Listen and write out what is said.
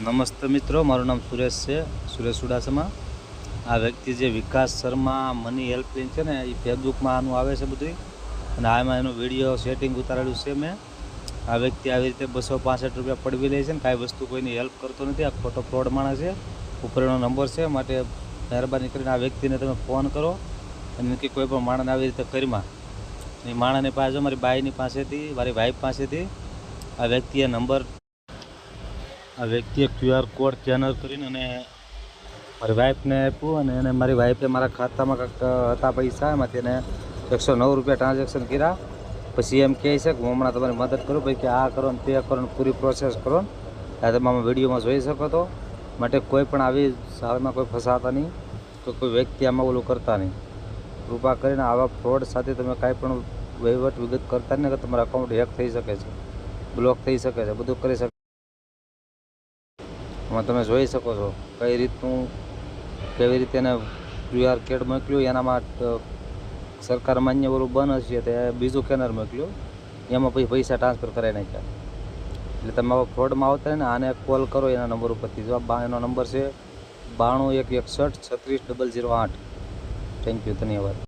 નમસ્તે મિત્રો, મારું નામ સુરેશ છે, સુરેશ ચુડાસમા. આ વ્યક્તિ જે વિકાસ શર્મા મની હેલ્પલાઇન છે ને, એ ફેસબુકમાં આનું આવે છે બધું, અને આમાં એનું વિડીયો સેટિંગ ઉતારેલું છે મેં. આ વ્યક્તિ આવી રીતે 265 રૂપિયા પડવી લે છે ને કાંઈ વસ્તુ કોઈની હેલ્પ કરતો નથી. આ ખોટો ફ્રોડ માણસ છે. ઉપર એનો નંબર છે, માટે મહેરબાની કરીને આ વ્યક્તિને તમે ફોન કરો અને કે કોઈ પણ માણસને આવી રીતે કરીમાં. એ માણસની પાસે, મારી બાઈની પાસેથી, મારી વાઈફ પાસેથી આ વ્યક્તિએ QR કોડ સ્કેનર કરીને અને મારી વાઈફને આપ્યું, અને એને મારી વાઈફે મારા ખાતામાં કંઈક હતા પૈસા, એમાંથી એને 109 રૂપિયા ટ્રાન્ઝેક્શન કર્યા. પછી એમ કહે છે કે હું હમણાં તમારી મદદ કરું, ભાઈ કે આ કરો ને તે કરો ને પૂરી પ્રોસેસ કરો ને. આ તમે આમાં વિડીયોમાં જોઈ શકો તો. માટે કોઈ પણ આવી સાલમાં કોઈ ફસાતા નહીં, તો કોઈ વ્યક્તિ આમાં ઓલું કરતા નહીં. કૃપા કરીને આવા ફ્રોડ સાથે તમે કાંઈ પણ વહીવટ વિગત કરતા નહીં, કે તમારા અકાઉન્ટ હેક થઈ શકે છે, બ્લોક થઈ શકે છે, બધું કરી શકે. આમાં તમે જોઈ શકો છો કઈ રીતનું, કેવી રીતે એને QR કોડ મોકલ્યું. એનામાં સરકાર માન્ય ઓલું બંધ હશે, તે બીજું સ્કેનર મોકલ્યું, એમાં પછી પૈસા ટ્રાન્સફર કરાવી નાખ્યા. એટલે તમે આવા ફ્રોડમાં આવતા ને, આને કોલ કરો એના નંબર ઉપરથી. જો એનો નંબર છે 92 161 36 008. થેન્ક યુ, ધન્યવાદ.